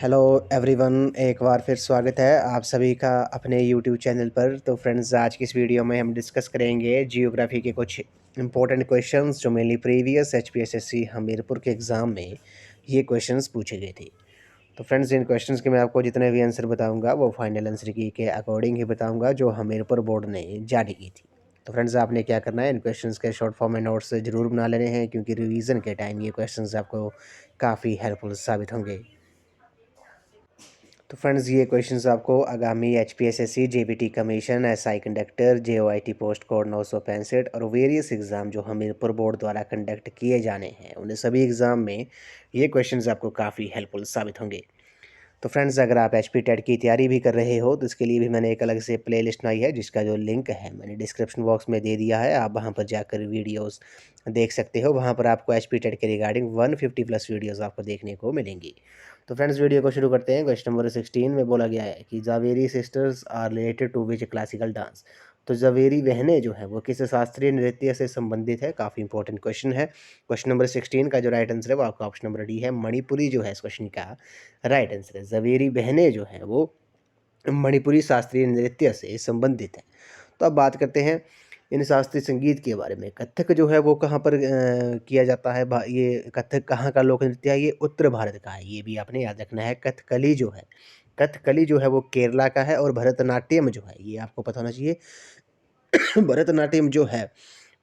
Hello everyone, एक बार फिर स्वागत है आप सभी का अपने यूट्यूब चैनल पर। तो फ्रेंड्स, आज की इस वीडियो में हम डिस्कस करेंगे जियोग्राफी के कुछ इंपॉर्टेंट क्वेश्चंस जो मेनली प्रीवियस एचपीएसएससी हमीरपुर के एग्ज़ाम में ये क्वेश्चंस पूछे गए थे। तो फ्रेंड्स, इन क्वेश्चंस के मैं आपको जितने भी आंसर बताऊंगा वो फाइनल आंसर की के अकॉर्डिंग ही बताऊँगा जो हमीरपुर बोर्ड ने जारी की थी। तो फ्रेंड्स, आपने क्या करना है, इन क्वेश्चंस के शॉर्ट फॉर्म में नोट्स ज़रूर बना लेने हैं, क्योंकि रिवीजन के टाइम ये क्वेश्चंस आपको काफ़ी हेल्पफुल साबित होंगे। तो फ्रेंड्स, ये क्वेश्चंस आपको आगामी HPSSC, JBT commission, SI conductor, JOIT post code 965 और वेरियस एग्ज़ाम जो हमीरपुर बोर्ड द्वारा कंडक्ट किए जाने हैं, उन्हें सभी एग्ज़ाम में ये क्वेश्चंस आपको काफ़ी हेल्पफुल साबित होंगे। तो फ्रेंड्स, अगर आप एचपी टेट की तैयारी भी कर रहे हो तो इसके लिए भी मैंने एक अलग से प्लेलिस्ट बनाई है, जिसका जो लिंक है मैंने डिस्क्रिप्शन बॉक्स में दे दिया है। आप वहां पर जाकर वीडियोस देख सकते हो। वहां पर आपको एचपी टेट के रिगार्डिंग 150 प्लस वीडियोस आपको देखने को मिलेंगी। तो फ्रेंड्स, वीडियो को शुरू करते हैं। क्वेश्चन नंबर 16 में बोला गया है कि Jhaveri sisters are related to which classical dance. तो जावेरी बहनें जो है वो किस शास्त्रीय नृत्य से संबंधित है। काफ़ी इंपॉर्टेंट क्वेश्चन है। क्वेश्चन नंबर 16 का जो राइट आंसर है वो आपका ऑप्शन नंबर डी है, मणिपुरी जो है इस क्वेश्चन का राइट आंसर है। जवेरी बहनें जो हैं वो मणिपुरी शास्त्रीय नृत्य से संबंधित है। तो अब बात करते हैं इन शास्त्रीय संगीत के बारे में। कथक जो है वो कहाँ पर किया जाता है। ये कथक कहाँ का लोक नृत्य है? ये उत्तर भारत का है, ये भी आपने याद रखना है। कथकली जो है वो केरला का है, और भरतनाट्यम जो है ये आपको पता होना चाहिए भरतनाट्यम जो है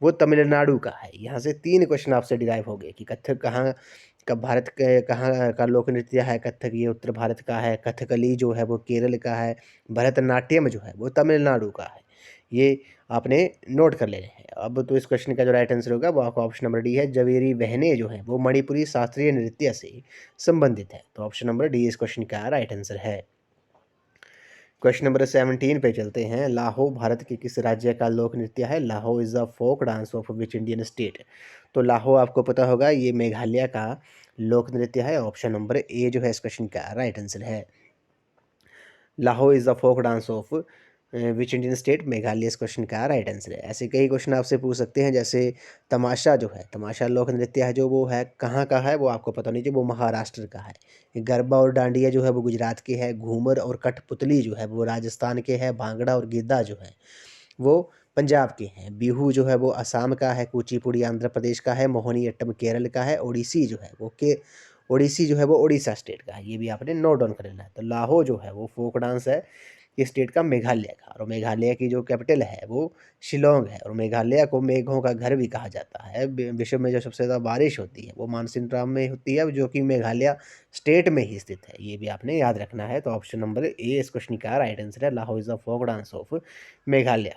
वो तमिलनाडु का है। यहाँ से 3 क्वेश्चन आपसे डिराइव हो गए कि कथक कहाँ का, भारत के कहाँ का लोक नृत्य है। कथक ये उत्तर भारत का है, कथकली जो है वो केरल का है, भरतनाट्यम जो है वो तमिलनाडु का है। ये आपने नोट कर लेने हैं। अब तो इस क्वेश्चन का जो राइट आंसर होगा वो आपका ऑप्शन नंबर डी है, जवेरी बहनें जो है वो मणिपुरी शास्त्रीय नृत्य से संबंधित है। तो ऑप्शन नंबर डी इस क्वेश्चन का राइट आंसर है। क्वेश्चन नंबर 17 पे चलते हैं। लाहो भारत के किस राज्य का लोक नृत्य है? Laho is the folk dance of which Indian state. तो लाहो आपको पता होगा ये मेघालय का लोक नृत्य है। ऑप्शन नंबर ए जो है इस क्वेश्चन का राइट आंसर है। Laho is the folk dance of which Indian state, Meghalaya इस क्वेश्चन का राइट आंसर है। ऐसे कई क्वेश्चन आपसे पूछ सकते हैं, जैसे तमाशा जो है, तमाशा लोक नृत्य है जो वो है कहाँ का है, वो आपको पता नहीं चाहिए, वो महाराष्ट्र का है। गरबा और डांडिया जो है वो गुजरात के है। घूमर और कठपुतली जो है वो राजस्थान के है। भांगड़ा और गिद्दा जो है वो पंजाब के हैं। बिहू जो है वो असम का है। कुचिपुड़ी आंध्र प्रदेश का है। मोहिनी अट्टम केरल का है। ओडिसी जो है वो उड़ीसा स्टेट का है। ये भी आपने नोट डाउन कर लेना है। तो लाहो जो है वो फोक डांस है, ये स्टेट का मेघालय का, और मेघालय की जो कैपिटल है वो शिलोंग है। और मेघालय को मेघों का घर भी कहा जाता है। विश्व में जो सबसे ज़्यादा बारिश होती है वो मानसून राम में होती है, जो कि मेघालय स्टेट में ही स्थित है। ये भी आपने याद रखना है। तो ऑप्शन नंबर ए इस क्वेश्चन का राइट आंसर है। Laho is the folk dance of Meghalaya.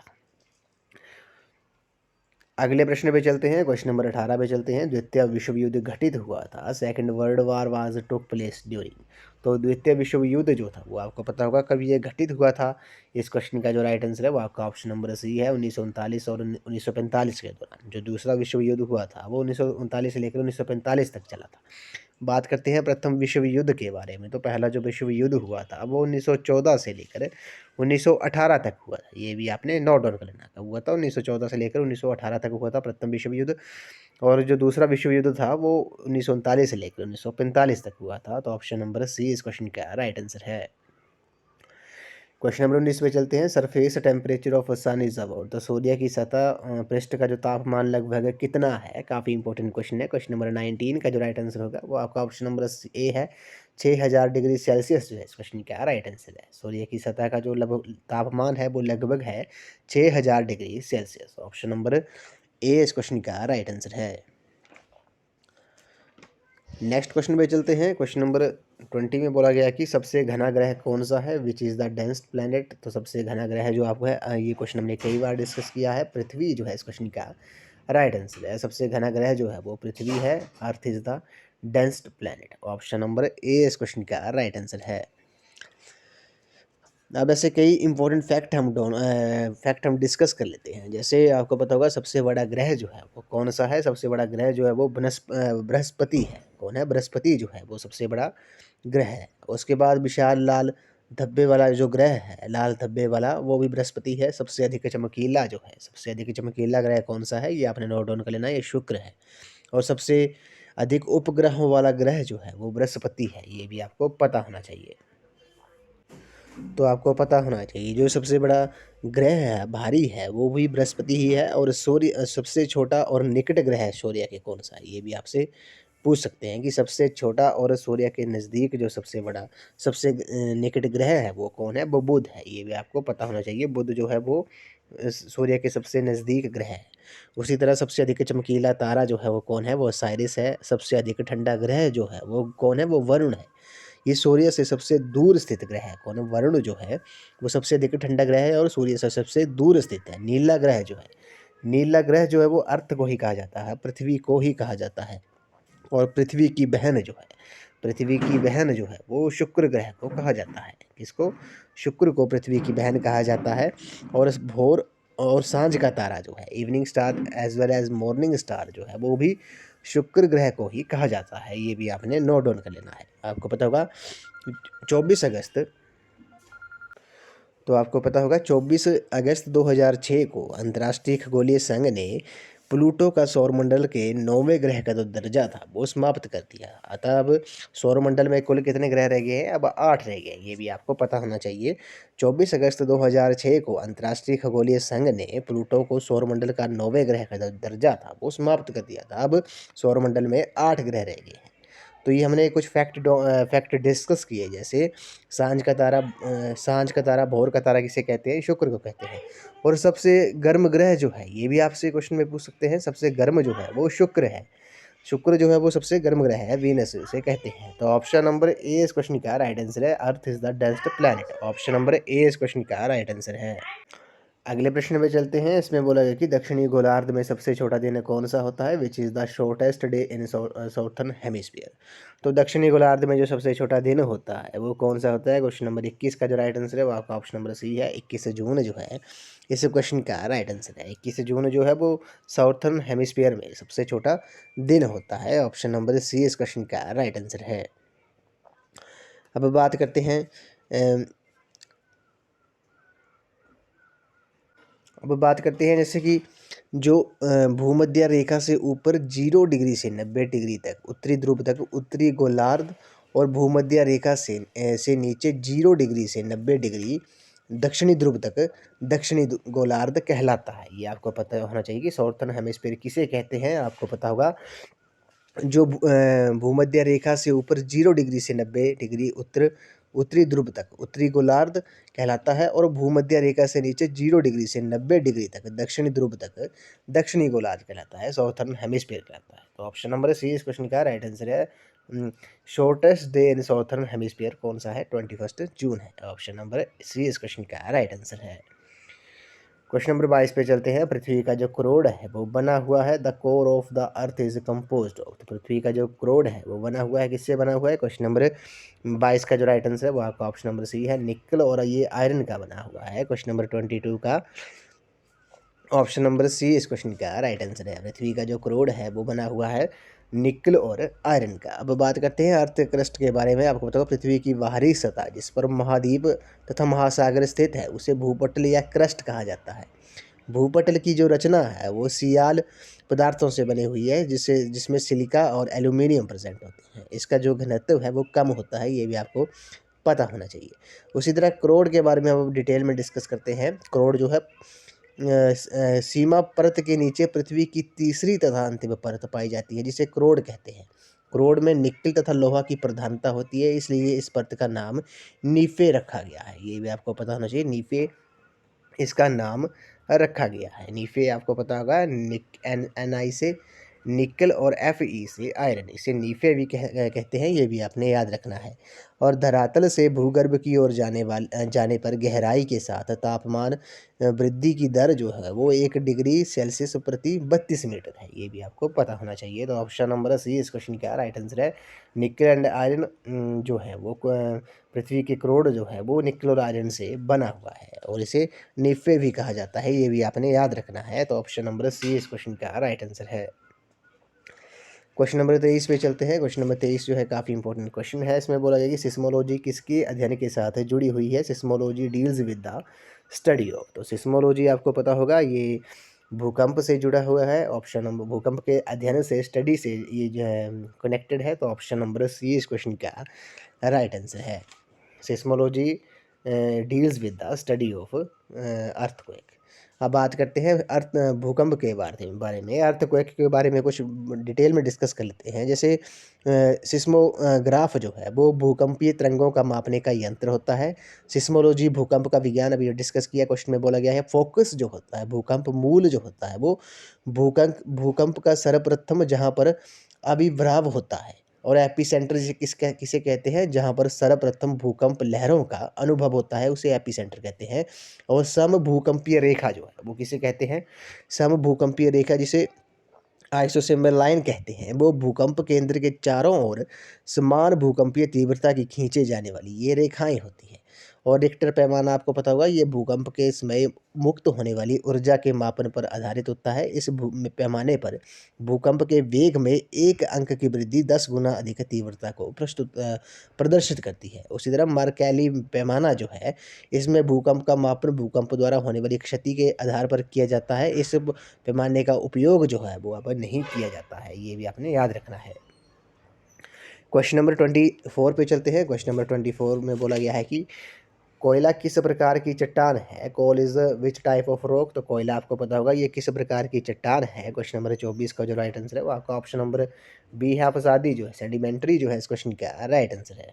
अगले प्रश्न पे चलते हैं। क्वेश्चन नंबर 18 पे चलते हैं। द्वितीय विश्व युद्ध घटित हुआ था। Second world war was took place during. तो द्वितीय विश्व युद्ध जो था वो आपको पता होगा कब ये घटित हुआ था। इस क्वेश्चन का जो राइट आंसर है वो आपका ऑप्शन नंबर सी है, 1939 और 1945 के दौरान। जो दूसरा विश्व युद्ध हुआ था वो 1939 से लेकर 1945 तक चला था। बात करते हैं प्रथम विश्व युद्ध के बारे में। तो पहला जो विश्व युद्ध हुआ था वो 1914 से लेकर 1918 तक हुआ था। ये भी आपने नोट डाउन कर लेना। कब हुआ था? 1914 से लेकर 1918 तक हुआ था प्रथम विश्व युद्ध। और जो दूसरा विश्व युद्ध था वो 1939 से लेकर 1945 तक हुआ था। तो ऑप्शन नंबर सी इस क्वेश्चन का राइट आंसर है। क्वेश्चन नंबर 19 पे चलते हैं। Surface temperature of sun is about. तो सूर्य की सतह पृष्ठ का जो तापमान लगभग कितना है? काफ़ी इंपॉर्टेंट क्वेश्चन है। क्वेश्चन नंबर 19 का जो राइट आंसर होगा वो आपका ऑप्शन नंबर ए है, 6000 डिग्री सेल्सियस जो है इस क्वेश्चन का राइट आंसर है। सूर्य की सतह का जो लगभग तापमान है वो लगभग है 6000 degree Celsius. Option number A इस क्वेश्चन का राइट आंसर है। नेक्स्ट क्वेश्चन पे चलते हैं। क्वेश्चन नंबर 20 में बोला गया कि सबसे घना ग्रह कौन सा है? Which is the dense planet. तो सबसे घना ग्रह जो आपको है, ये क्वेश्चन हमने कई बार डिस्कस किया है। पृथ्वी जो है इस क्वेश्चन का राइट आंसर है। सबसे घना ग्रह जो है वो पृथ्वी है। Earth is the densed planet. Option number A इस क्वेश्चन का राइट आंसर है। अब ऐसे कई इंपॉर्टेंट फैक्ट हम डिस्कस कर लेते हैं। जैसे आपको पता होगा सबसे बड़ा ग्रह जो है वो कौन सा है? सबसे बड़ा ग्रह जो है वो बृहस्पति है। कौन है? बृहस्पति जो है वो सबसे बड़ा ग्रह है। उसके बाद विशाल लाल धब्बे वाला जो ग्रह है, लाल धब्बे वाला, वो भी बृहस्पति है। सबसे अधिक चमकीला जो है, सबसे अधिक चमकीला ग्रह कौन सा है? ये आपने नोट डाउन कर लेना है, ये शुक्र है। और सबसे अधिक उपग्रहों वाला ग्रह जो है वो बृहस्पति है, ये भी आपको पता होना चाहिए। तो आपको पता होना चाहिए जो सबसे बड़ा ग्रह है, भारी है, वो भी बृहस्पति ही है। और सूर्य सबसे छोटा और निकट ग्रह है सूर्य के कौन सा है, ये भी आपसे पूछ सकते हैं कि सबसे छोटा और सूर्य के नज़दीक जो सबसे बड़ा सबसे निकट ग्रह है वो कौन है, वो बुध है, ये भी आपको पता होना चाहिए। बुध जो है वो सूर्य के सबसे नज़दीक ग्रह है। उसी तरह सबसे अधिक चमकीला तारा जो है वो कौन है, वो साइरिस है। सबसे अधिक ठंडा ग्रह जो है वो कौन है, वो वरुण है। ये सूर्य से सबसे दूर स्थित ग्रह है कौन है, वरुण जो है वो सबसे अधिक ठंडा ग्रह है और सूर्य से सबसे दूर स्थित है। नीला ग्रह जो है, नीला ग्रह जो है वो अर्थ को ही कहा जाता है, पृथ्वी को ही कहा जाता है। और पृथ्वी की बहन जो है, पृथ्वी की बहन जो है वो शुक्र ग्रह को कहा जाता है। किसको, शुक्र को पृथ्वी की बहन कहा जाता है। और इस भोर और सांझ का तारा जो है, evening star as well as morning star जो है वो भी शुक्र ग्रह को ही कहा जाता है। ये भी आपने नोट डाउन कर लेना है। आपको पता होगा 24 अगस्त, तो आपको पता होगा 24 अगस्त 2006 को अंतर्राष्ट्रीय खगोलीय संघ ने प्लूटो का सौरमंडल के 9वें ग्रह का जो दर्जा था वो समाप्त कर दिया। अतः अब सौरमंडल में कुल कितने ग्रह रह गए हैं, अब 8 रह गए, ये भी आपको पता होना चाहिए। 24 अगस्त 2006 को अंतर्राष्ट्रीय खगोलीय संघ ने प्लूटो को सौरमंडल का 9वें ग्रह का जो दर्जा था वो समाप्त कर दिया था। अब सौरमंडल में 8 ग्रह रह गए हैं। तो ये हमने कुछ फैक्ट डिस्कस किए, जैसे सांझ का तारा, भोर का तारा किसे कहते हैं, शुक्र को कहते हैं। और सबसे गर्म ग्रह जो है, ये भी आपसे क्वेश्चन में पूछ सकते हैं, सबसे गर्म जो है वो शुक्र है। शुक्र जो है वो सबसे गर्म ग्रह है, वीनस इसे कहते हैं। तो ऑप्शन नंबर ए इस क्वेश्चन का राइट आंसर है, earth is the densest planet. Option number A इस क्वेश्चन का राइट आंसर है। अगले प्रश्न में चलते हैं। इसमें बोला गया कि दक्षिणी गोलार्ध में सबसे छोटा दिन कौन सा होता है, which is the shortest day in southern hemisphere. तो दक्षिणी गोलार्ध में जो सबसे छोटा दिन होता है वो कौन सा होता है, क्वेश्चन नंबर 21 का जो राइट आंसर है वो आपका ऑप्शन नंबर सी है, 21 जून जो है इस क्वेश्चन का राइट आंसर है। 21 जून जो है वो साउथर्न हेमिस्फीयर में सबसे छोटा दिन होता है। ऑप्शन नंबर सी इस क्वेश्चन का राइट आंसर है। अब बात करते हैं जैसे कि जो भूमध्य रेखा से ऊपर 0 डिग्री से 90 डिग्री तक उत्तरी ध्रुव तक उत्तरी गोलार्ध, और भूमध्य रेखा से नीचे 0 डिग्री से 90 डिग्री दक्षिणी ध्रुव तक दक्षिणी गोलार्ध कहलाता है। ये आपको पता होना चाहिए कि साउथर्न हेमिस्फीयर किसे कहते हैं। आपको पता होगा जो भूमध्य रेखा से ऊपर 0 डिग्री से 90 डिग्री उत्तरी ध्रुव तक उत्तरी गोलार्ध कहलाता है, और भूमध्य रेखा से नीचे 0 डिग्री से 90 डिग्री तक दक्षिणी ध्रुव तक दक्षिणी गोलार्ध कहलाता है, साउथर्न हेमिस्फीयर कहलाता है। तो ऑप्शन नंबर सी इस क्वेश्चन का राइट आंसर है। Shortest day in southern hemisphere कौन सा है, 21 जून है। ऑप्शन नंबर सी इस क्वेश्चन का राइट आंसर है। क्वेश्चन नंबर 22 पे चलते हैं। पृथ्वी का जो क्रोड है वो बना हुआ है, the core of the earth is composed of. तो पृथ्वी का जो क्रोड है वो बना हुआ है, किससे बना हुआ है, क्वेश्चन नंबर 22 का जो राइट आंसर है वो आपका ऑप्शन नंबर सी है, निकल और ये आयरन का बना हुआ है। क्वेश्चन नंबर 22 का ऑप्शन नंबर सी इस क्वेश्चन का राइट आंसर है। पृथ्वी का जो क्रोड है वो बना हुआ है निकल और आयरन का। अब बात करते हैं अर्थ क्रस्ट के बारे में। आपको बताओ पृथ्वी की बाहरी सतह जिस पर महाद्वीप तथा महासागर स्थित है उसे भूपटल या क्रस्ट कहा जाता है। भूपटल की जो रचना है वो सियाल पदार्थों से बनी हुई है, जिसमें सिलिका और एल्यूमिनियम प्रेजेंट होते हैं। इसका जो घनत्व है वो कम होता है, ये भी आपको पता होना चाहिए। उसी तरह क्रोड के बारे में हम डिटेल में डिस्कस करते हैं। क्रोड जो है सीमा परत के नीचे पृथ्वी की तीसरी तथा अंतिम परत पाई जाती है, जिसे क्रोड कहते हैं। क्रोड में निकल तथा लोहा की प्रधानता होती है, इसलिए इस परत का नाम नीफे रखा गया है। ये भी आपको पता होना चाहिए, नीफे इसका नाम रखा गया है। नीफे आपको पता होगा, NI से निकल और FE से आयरन, इसे नीफे भी कहते हैं, ये भी आपने याद रखना है। और धरातल से भूगर्भ की ओर जाने पर गहराई के साथ तापमान वृद्धि की दर जो है वो 1 डिग्री सेल्सियस प्रति 32 मीटर है, ये भी आपको पता होना चाहिए। तो ऑप्शन नंबर सी इस क्वेश्चन का राइट आंसर है। निकल एंड आयरन जो है वो पृथ्वी के क्रोड जो है वो निकल और आयरन से बना हुआ है, और इसे निफे भी कहा जाता है, ये भी आपने याद रखना है। तो ऑप्शन नंबर सी इस क्वेश्चन का राइट आंसर है। क्वेश्चन नंबर 23 पे चलते हैं। क्वेश्चन नंबर 23 जो है काफ़ी इंपॉर्टेंट क्वेश्चन है। इसमें बोला गया कि सिस्मोलॉजी किसके अध्ययन के साथ जुड़ी हुई है। Seismology deals with the study of. तो सिस्मोलॉजी आपको पता होगा, ये भूकंप से जुड़ा हुआ है। ऑप्शन नंबर भूकंप के अध्ययन से, स्टडी से ये जो है कनेक्टेड है, तो ऑप्शन नंबर सी इस क्वेश्चन का राइट आंसर है। Seismology deals with the study of earthquake. अब बात करते हैं भूकंप के बारे में। अर्थक्वेक के बारे में कुछ डिटेल में डिस्कस कर लेते हैं। जैसे सिस्मोग्राफ जो है वो भूकंपीय तरंगों का मापने का यंत्र होता है। सिस्मोलॉजी भूकंप का विज्ञान, अभी डिस्कस किया, क्वेश्चन में बोला गया है। फोकस जो होता है, भूकंप मूल जो होता है, वो भूकंप का सर्वप्रथम जहाँ पर अभिभ्राव होता है। और एपिसेंटर किसे कहते हैं, जहाँ पर सर्वप्रथम भूकंप लहरों का अनुभव होता है, उसे एपिसेंटर कहते हैं। और समभूकंपीय रेखा जो है वो किसे कहते हैं, समभूकंपीय रेखा, जिसे आइसोसेम्बर लाइन कहते हैं, वो भूकंप केंद्र के चारों ओर समान भूकंपीय तीव्रता की खींचे जाने वाली ये रेखाएं होती हैं। और रिक्टर पैमाना आपको पता होगा, ये भूकंप के समय मुक्त होने वाली ऊर्जा के मापन पर आधारित होता है। इस पैमाने पर भूकंप के वेग में एक अंक की वृद्धि 10 गुना अधिक तीव्रता को प्रदर्शित करती है। उसी तरह मर्कैली पैमाना जो है, इसमें भूकंप का मापन भूकंप द्वारा होने वाली क्षति के आधार पर किया जाता है। इस पैमाने का उपयोग जो है वो अब नहीं किया जाता है, ये भी आपने याद रखना है। क्वेश्चन नंबर 24 पे चलते हैं। क्वेश्चन नंबर 24 में बोला गया है कि कोयला किस प्रकार की चट्टान है। Coal is which type of rock. तो कोयला आपको पता होगा ये किस प्रकार की चट्टान है। क्वेश्चन नंबर 24 का जो राइट आंसर है वो आपका ऑप्शन नंबर बी है, फसादी जो है, सेडिमेंट्री जो है इस क्वेश्चन का राइट आंसर है।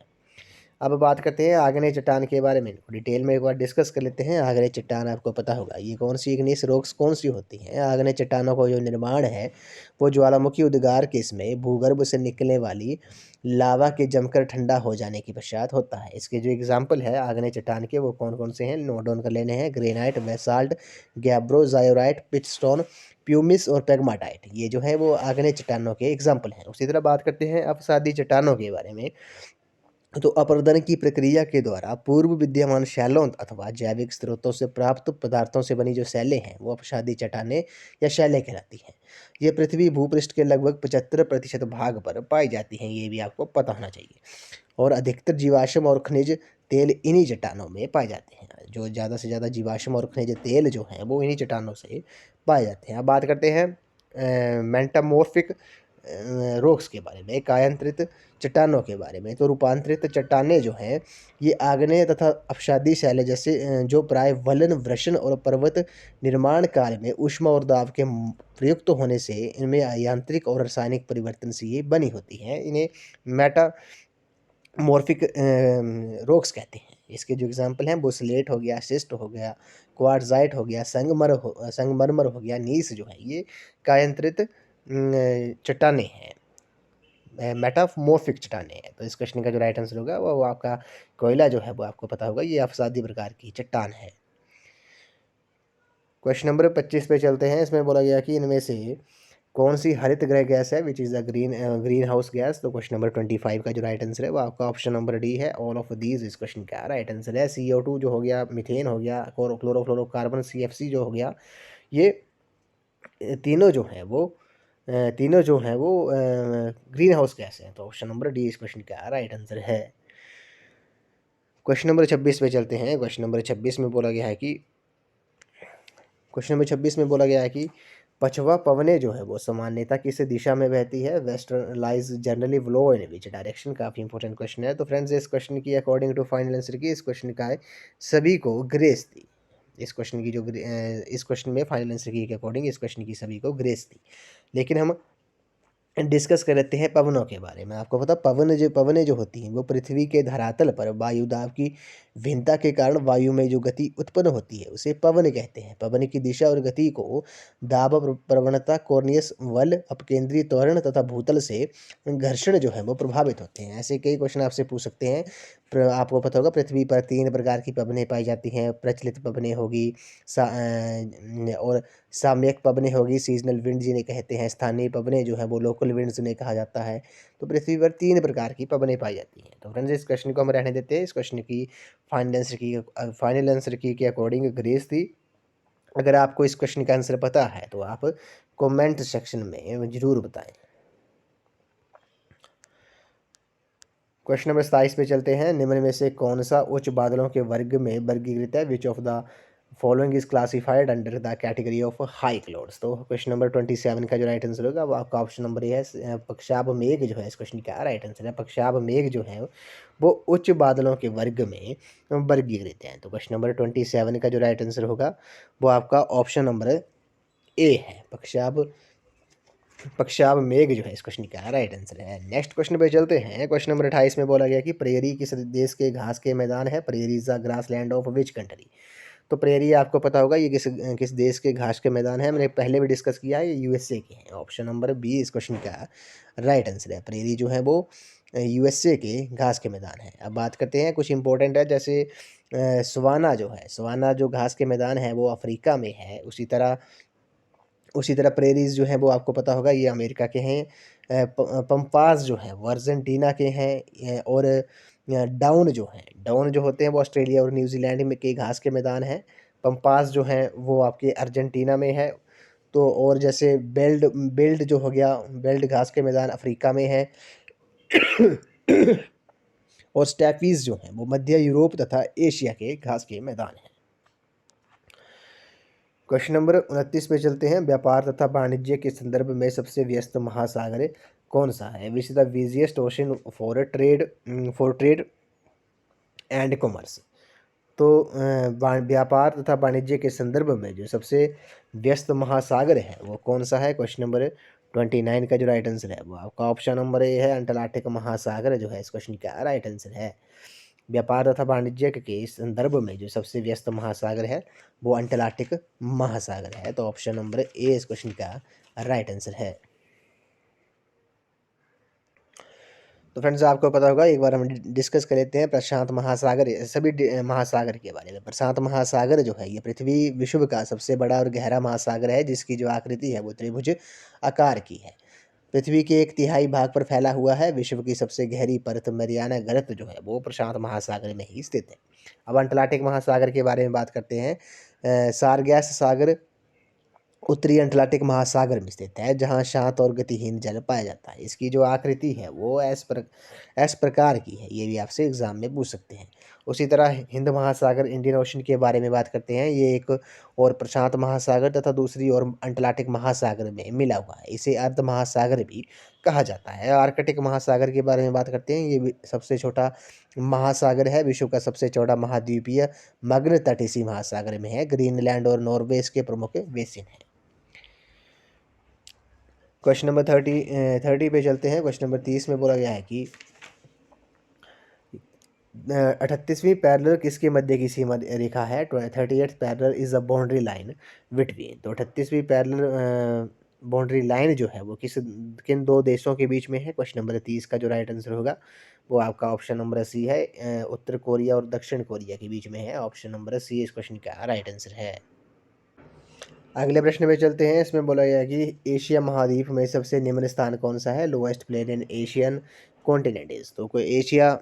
अब बात करते हैं आग्नेय चट्टान के बारे में। डिटेल में एक बार डिस्कस कर लेते हैं। आग्नेय चट्टान आपको पता होगा ये कौन सी इग्नियस रॉक्स कौन सी होती हैं। आग्नेय चट्टानों का जो निर्माण है वो ज्वालामुखी उद्गार के समय भूगर्भ से निकलने वाली लावा के जमकर ठंडा हो जाने के पश्चात होता है। इसके जो एग्जाम्पल है आग्नेय चट्टान के, वो कौन कौन से हैं, नोट डाउन कर लेने हैं। ग्रेनाइट, बेसाल्ट, गैब्रो, जायोराइट, पिचस्टोन, प्यूमिस और पेग्माटाइट, ये जो है वो आग्नेय चट्टानों के एग्जाम्पल हैं। उसी तरह बात करते हैं अपसादी चट्टानों के बारे में। तो अपरदन की प्रक्रिया के द्वारा पूर्व विद्यमान शैलों अथवा जैविक स्रोतों से प्राप्त पदार्थों से बनी जो शैलें हैं वो अपसादी चट्टानें या शैलें कहलाती हैं। ये पृथ्वी भूपृष्ठ के लगभग 75% भाग पर पाई जाती हैं, ये भी आपको पता होना चाहिए। और अधिकतर जीवाश्म और खनिज तेल इन्हीं चट्टानों में पाए जाते हैं। जो ज़्यादा से ज़्यादा जीवाश्म और खनिज तेल जो हैं वो इन्हीं चट्टानों से पाए जाते हैं। अब बात करते हैं मेंटामॉर्फिक रॉक्स के बारे में, कायांतरित चट्टानों के बारे में। तो रूपांतरित चट्टानें जो हैं ये आग्नेय तथा अपसादी शैलें जैसे जो प्राय वलन, वृषण और पर्वत निर्माण काल में ऊष्मा और दाब के प्रयुक्त होने से इनमें यांत्रिक और रासायनिक परिवर्तन से ये बनी होती हैं। इन्हें मेटामॉर्फिक रॉक्स कहते हैं। इसके जो एग्जांपल हैं वो स्लेट हो गया, शिस्ट हो गया, क्वार्ट्जाइट हो गया, संगमरमर हो गया, नीस जो है ये कायांतरित चट्टानें हैं, मेटामॉर्फिक चट्टानें हैं। तो इस क्वेश्चन का जो राइट आंसर होगा वो आपका कोयला जो है वो आपको पता होगा ये अवसादी प्रकार की चट्टान है। क्वेश्चन नंबर 25 पे चलते हैं। इसमें बोला गया कि इनमें से कौन सी हरित गृह गैस है, which is the green house gas. तो क्वेश्चन नंबर 25 का जो राइट आंसर है वो आपका ऑप्शन नंबर डी है, ऑल ऑफ दीज इस क्वेश्चन का राइट आंसर है। CO2 जो हो गया, मीथेन हो गया, और क्लोरोफ्लोरोकार्बन CFC जो हो गया, ये तीनों जो हैं वो ग्रीन हाउस गैस हैं। तो ऑप्शन नंबर डी इस क्वेश्चन का राइट आंसर है। क्वेश्चन नंबर 26 पे चलते हैं। क्वेश्चन नंबर 26 में बोला गया है कि पछवा पवने जो है वो सामान्यतः किस दिशा में बहती है। Western lies generally blow in which direction. काफ़ी इंपॉर्टेंट क्वेश्चन है। तो फ्रेंड्स इस क्वेश्चन की अकॉर्डिंग टू फाइनल आंसर की, इस क्वेश्चन का है सभी को ग्रेस थी। इस क्वेश्चन की इस क्वेश्चन में फाइनल आंसर की के अकॉर्डिंग इस क्वेश्चन की सभी को ग्रेस थी। लेकिन हम डिस्कस कर लेते हैं पवनों के बारे में। आपको पता पवनें जो होती हैं वो पृथ्वी के धरातल पर वायु दाब की भिन्नता के कारण वायु में जो गति उत्पन्न होती है उसे पवन कहते हैं। पवन की दिशा और गति को दाब प्रवणता, कॉर्नियस बल, अपकेंद्रीय त्वरण तथा भूतल से घर्षण जो है वो प्रभावित होते हैं। ऐसे कई क्वेश्चन आपसे पूछ सकते हैं। आपको पता होगा पृथ्वी पर 3 प्रकार की पवनें पाई जाती हैं। प्रचलित पवनें होगी, और सामयिक पवनें होगी, सीजनल विंड जिन्हें कहते हैं। स्थानीय पवनें जो है वो लोकल विंड्स उन्हें कहा जाता है। तो पृथ्वी पर 3 प्रकार की पवनें पाई जाती हैं। तो फ्रेंड्स इस क्वेश्चन को हम रहने देते हैं। इस क्वेश्चन की फाइनल आंसर की के अकॉर्डिंग ग्रेस थी। अगर आपको इस क्वेश्चन का आंसर पता है तो आप कमेंट सेक्शन में ज़रूर बताएं। क्वेश्चन नंबर 27 पे चलते हैं। निम्न में से कौन सा उच्च बादलों के वर्ग में वर्गीकृत है। Which of the following is classified under the category of high clouds. तो क्वेश्चन नंबर 27 का जो राइट आंसर होगा वो आपका ऑप्शन नंबर ए है, पक्षाब मेघ जो है इस क्वेश्चन का राइट आंसर है। पक्षाब मेघ जो है वो उच्च बादलों के वर्ग में वर्गीकृत हैं। तो क्वेश्चन नंबर 27 का जो राइट आंसर होगा वो आपका ऑप्शन नंबर ए है, पक्षाब पक्षाब मेघ जो है इस क्वेश्चन का राइट आंसर है। नेक्स्ट क्वेश्चन पे चलते हैं। क्वेश्चन नंबर 28 में बोला गया कि प्रेयरी किस देश के घास के मैदान है? Prairie is the grass land of which country? तो प्रेयरी आपको पता होगा ये किस किस देश के घास के मैदान है, मैंने पहले भी डिस्कस किया है, ये यूएसए के हैं। ऑप्शन नंबर बी इस क्वेश्चन का राइट आंसर है। प्रेयरी जो है वो यूएसए के घास के मैदान है। अब बात करते हैं कुछ इंपॉर्टेंट है, जैसे सवाना जो है, सवाना जो घास के मैदान है वो अफ्रीका में है। उसी तरह प्रेरीज जो है वो आपको पता होगा ये अमेरिका के हैं। पंपास जो है वो अर्जेंटीना के हैं। और डाउन जो होते हैं वो ऑस्ट्रेलिया और न्यूजीलैंड में के घास के मैदान हैं। पंपास जो हैं वो आपके अर्जेंटीना में है। तो और जैसे बेल्ट बेल्ट जो हो गया, बेल्ट घास के मैदान अफ्रीका में है। और स्टैपीज जो हैं वो मध्य यूरोप तथा एशिया के घास के मैदान हैं। क्वेश्चन नंबर 29 पे चलते हैं। व्यापार तथा वाणिज्य के संदर्भ में सबसे व्यस्त महासागर कौन सा है? Which is the busiest ocean for trade and commerce. तो व्यापार तथा वाणिज्य के संदर्भ में जो सबसे व्यस्त महासागर है वो कौन सा है? क्वेश्चन नंबर 29 का जो राइट आंसर है वो आपका ऑप्शन नंबर ए है, अंटार्कटिक महासागर जो है इस क्वेश्चन का राइट आंसर है। व्यापार तथा वाणिज्य के संदर्भ में जो सबसे व्यस्त महासागर है वो अंटार्कटिक महासागर है। तो ऑप्शन नंबर ए इस क्वेश्चन का राइट आंसर है। तो फ्रेंड्स आपको पता होगा, एक बार हम डिस्कस कर लेते हैं प्रशांत महासागर, महासागर के बारे में। प्रशांत महासागर जो है ये पृथ्वी विश्व का सबसे बड़ा और गहरा महासागर है, जिसकी जो आकृति है वो त्रिभुज आकार की है। पृथ्वी के 1/3 भाग पर फैला हुआ है। विश्व की सबसे गहरी परत मरियाना गर्त जो है वो प्रशांत महासागर में ही स्थित है। अब अंटार्कटिक महासागर के बारे में बात करते हैं। सारगैस सागर उत्तरी अटलांटिक महासागर में स्थित है, जहां शांत और गतिहीन जल पाया जाता है। इसकी जो आकृति है वो इस प्रकार की है, ये भी आपसे एग्जाम में पूछ सकते हैं। उसी तरह हिंद महासागर इंडियन ओशन के बारे में बात करते हैं। ये एक और प्रशांत महासागर तथा दूसरी ओर अटलांटिक महासागर में मिला हुआ है। इसे अर्ध महासागर भी कहा जाता है। आर्कटिक महासागर के बारे में बात करते हैं। ये भी सबसे छोटा महासागर है, विश्व का सबसे चौड़ा महाद्वीपीय मग्न तट इसी महासागर में है। ग्रीनलैंड और नॉर्वे इसके प्रमुख बेसिन है। क्वेश्चन नंबर 30 पे चलते हैं। क्वेश्चन नंबर 30 में बोला गया है कि 38वीं पैरेलल किसके मध्य की सीमा रेखा है? 38th parallel is a boundary line between. तो 38वीं पैरेलल बाउंड्री लाइन जो है वो किन दो देशों के बीच में है? क्वेश्चन नंबर 30 का जो राइट आंसर होगा वो आपका ऑप्शन नंबर सी है, उत्तर कोरिया और दक्षिण कोरिया के बीच में है। ऑप्शन नंबर सी इस क्वेश्चन का राइट आंसर है। अगले प्रश्न में चलते हैं। इसमें बोला गया कि एशिया महाद्वीप में सबसे निम्न स्थान कौन सा है? Lowest plain in Asian continent is. तो कोई एशिया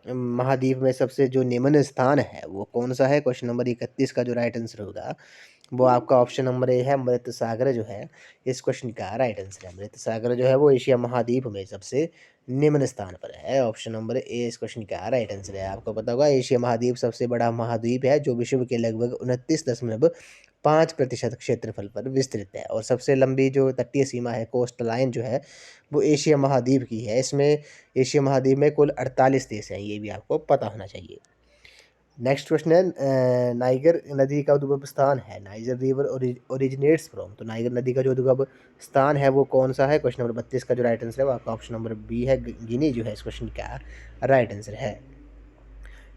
महाद्वीप में सबसे जो निम्न स्थान है वो कौन सा है? क्वेश्चन नंबर 31 का जो राइट आंसर होगा वो आपका ऑप्शन नंबर ए है, मृत सागर जो है इस क्वेश्चन का राइट आंसर है। मृत सागर जो है वो एशिया महाद्वीप में सबसे निम्न स्थान पर है। ऑप्शन नंबर ए इस क्वेश्चन का राइट आंसर है। आपको पता होगा एशिया महाद्वीप सबसे बड़ा महाद्वीप है, जो विश्व के लगभग 29.5% क्षेत्रफल पर विस्तृत है। और सबसे लंबी जो तटीय सीमा है, कोस्ट लाइन जो है वो एशिया महाद्वीप की है। इसमें एशिया महाद्वीप में कुल 48 देश हैं, ये भी आपको पता होना चाहिए। नेक्स्ट क्वेश्चन है, नाइगर नदी का उद्गम स्थान है। Niger river originates from. तो नाइगर नदी का जो उद्गम स्थान है वो कौन सा है? क्वेश्चन नंबर 32 का जो राइट आंसर है वो आपका ऑप्शन नंबर बी है, गिनी जो है इस क्वेश्चन का राइट आंसर है।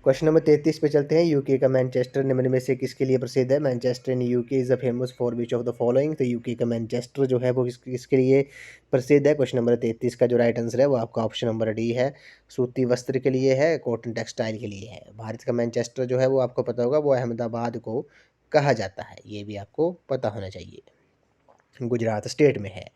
क्वेश्चन नंबर 33 पे चलते हैं। यूके का मैनचेस्टर निम्न में से किसके लिए प्रसिद्ध है? Manchester in UK is a famous for which of the following. तो यूके का मैनचेस्टर जो है वो किसके लिए प्रसिद्ध है? क्वेश्चन नंबर 33 का जो राइट आंसर है वो आपका ऑप्शन नंबर डी है, सूती वस्त्र के लिए है, कॉटन टेक्सटाइल के लिए है। भारत का मैनचेस्टर जो है वो आपको पता होगा वो अहमदाबाद को कहा जाता है, ये भी आपको पता होना चाहिए, गुजरात स्टेट में है।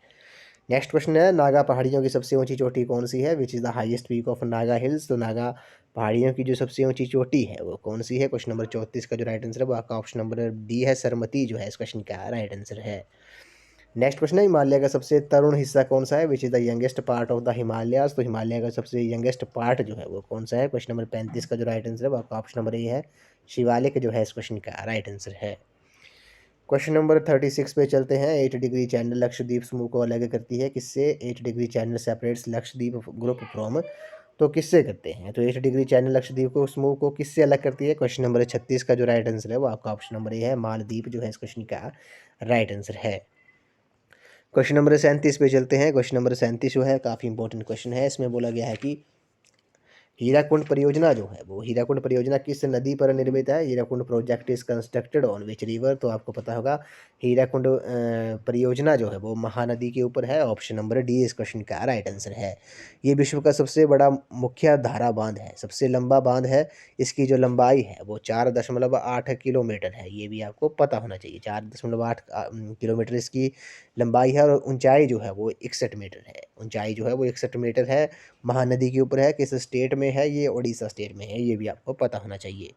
नेक्स्ट क्वेश्चन है, नागा पहाड़ियों की सबसे ऊंची चोटी कौन सी है? Which is the highest peak of Naga hills. तो नागा पहाड़ियों की जो सबसे ऊंची चोटी है वो कौन सी है? क्वेश्चन नंबर 34 का जो राइट आंसर है वो आपका ऑप्शन नंबर डी है, सरमती जो है इस क्वेश्चन का राइट आंसर है। नेक्स्ट क्वेश्चन है, हिमालय का सबसे तरुण हिस्सा कौन सा है? Which is the youngest part of the Himalayas. तो हिमालय का सबसे यंगेस्ट पार्ट जो है वो कौन सा है? क्वेश्चन नंबर 35 का जो राइट आंसर है वो आपका ऑप्शन नंबर ए है, शिवालिक जो है इस क्वेश्चन का राइट आंसर है। क्वेश्चन नंबर 36 पे चलते हैं। 8 डिग्री चैनल लक्षद्वीप समूह को अलग करती है किससे? 8 degree channel separates Lakshadweep group from, तो किससे करते हैं? तो 8 डिग्री चैनल लक्षद्वीप को समूह को किससे अलग करती है? क्वेश्चन नंबर 36 का जो राइट आंसर है वो आपका ऑप्शन नंबर ए है, मालदीप जो है इस क्वेश्चन का राइट आंसर है। क्वेश्चन नंबर 37 पे चलते हैं। क्वेश्चन नंबर 37 जो है काफ़ी इंपॉर्टेंट क्वेश्चन है। इसमें बोला गया है कि हीराकुंड परियोजना जो है वो हीराकुंड परियोजना किस नदी पर निर्मित है? Hirakud project is constructed on which river, तो आपको पता होगा हीराकुंड परियोजना जो है वो महानदी के ऊपर है। ऑप्शन नंबर डी इस क्वेश्चन का राइट आंसर है। ये विश्व का सबसे बड़ा मुख्य धारा बांध है, सबसे लंबा बांध है। इसकी जो लंबाई है वो 4.8 किलोमीटर है, ये भी आपको पता होना चाहिए। 4.8 किलोमीटर इसकी लंबाई है और ऊंचाई जो है वो 61 मीटर है। ऊंचाई जो है वो 61 मीटर है, महानदी के ऊपर है। किस स्टेट में है? ये उड़ीसा स्टेट में है, ये भी आपको पता होना चाहिए।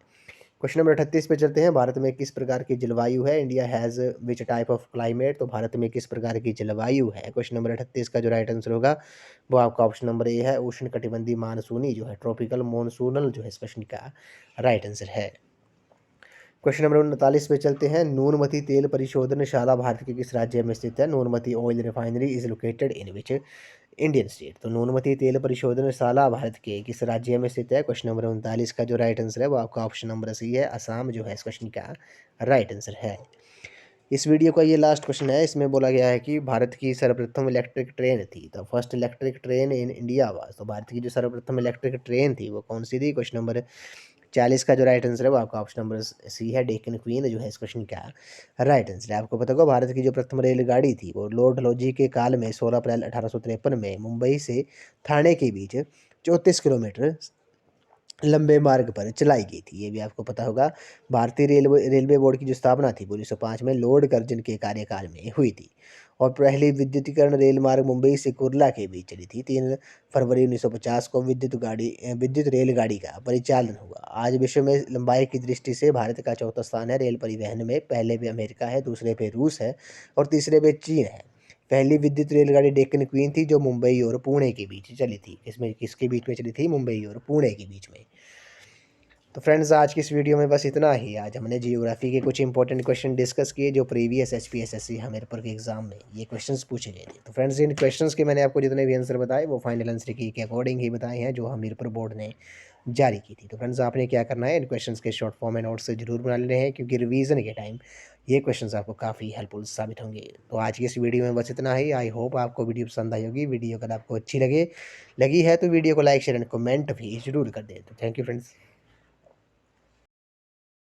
क्वेश्चन नंबर 38 पे चलते हैं। भारत में किस प्रकार की जलवायु है? India has which type of climate, तो भारत में किस प्रकार की जलवायु है? क्वेश्चन नंबर 38 का जो राइट आंसर होगा वो आपका ऑप्शन नंबर ए है, उष्ण कटिबंधीय मानसूनी जो है ट्रॉपिकल मॉनसूनल जो है इस क्वेश्चन का राइट आंसर है। क्वेश्चन नंबर 39 पे चलते हैं। नूनमती तेल परिशोधनशाला भारत के किस राज्य में स्थित है? Noonmati oil refinery is located in which Indian state, तो नूनमती तेल परिशोधनशाला भारत के किस राज्य में स्थित है? क्वेश्चन नंबर 39 का जो राइट आंसर है वो आपका ऑप्शन नंबर सी है, असम जो है इस क्वेश्चन का राइट आंसर है। इस वीडियो का ये लास्ट क्वेश्चन है। इसमें बोला गया है कि भारत की सर्वप्रथम इलेक्ट्रिक ट्रेन थी, तो first electric train in India was, तो भारत की जो सर्वप्रथम इलेक्ट्रिक ट्रेन थी वो कौन सी थी? क्वेश्चन नंबर 40 का जो राइट आंसर है वो आपका ऑप्शन नंबर सी है, डेक्कन क्वीन जो है इस क्वेश्चन का राइट आंसर है। आपको पता होगा भारत की जो प्रथम रेलगाड़ी थी वो लॉर्ड डलहौजी के काल में 16 अप्रैल 1853 में मुंबई से ठाणे के बीच 34 किलोमीटर लंबे मार्ग पर चलाई गई थी, ये भी आपको पता होगा। भारतीय रेलवे बोर्ड की जो स्थापना थी वो 1905 में लॉर्ड कर्जन के कार्यकाल में हुई थी। और पहली विद्युतीकरण रेल मार्ग मुंबई से कुर्ला के बीच चली थी। 3 फरवरी 1950 को विद्युत रेलगाड़ी का परिचालन हुआ। आज विश्व में लंबाई की दृष्टि से भारत का चौथा स्थान है रेल परिवहन में। पहले पे अमेरिका है, दूसरे पे रूस है और तीसरे पे चीन है। पहली विद्युत रेलगाड़ी डेक्कन क्वीन थी जो मुंबई और पुणे के बीच चली थी। किसके बीच में चली थी? मुंबई और पुणे के बीच में। तो फ्रेंड्स आज की इस वीडियो में बस इतना ही। आज हमने जियोग्राफी के कुछ इंपॉर्टेंट क्वेश्चन डिस्कस किए जो प्रीवियस एचपीएसएससी हमीरपुर के एग्जाम में ये क्वेश्चंस पूछे गए थे। तो फ्रेंड्स इन क्वेश्चंस के मैंने आपको जितने भी आंसर बताए वो फाइनल आंसर की के अकॉर्डिंग ही बताए हैं जो हमीरपुर बोर्ड ने जारी की थी। तो फ्रेंड्स आपने क्या करना है, इन क्वेश्चंस के शॉर्ट फॉर्म में नोट्स से जरूर बना लेने हैं क्योंकि रिवीजन के टाइम ये क्वेश्चंस आपको काफ़ी हेल्पफुल साबित होंगे। तो आज की इस वीडियो में बस इतना ही। आई होप आपको वीडियो पसंद आई होगी। वीडियो अगर आपको अच्छी लगी है तो वीडियो को लाइक शेयर एंड कमेंट भी जरूर कर दें। तो थैंक यू फ्रेंड्स।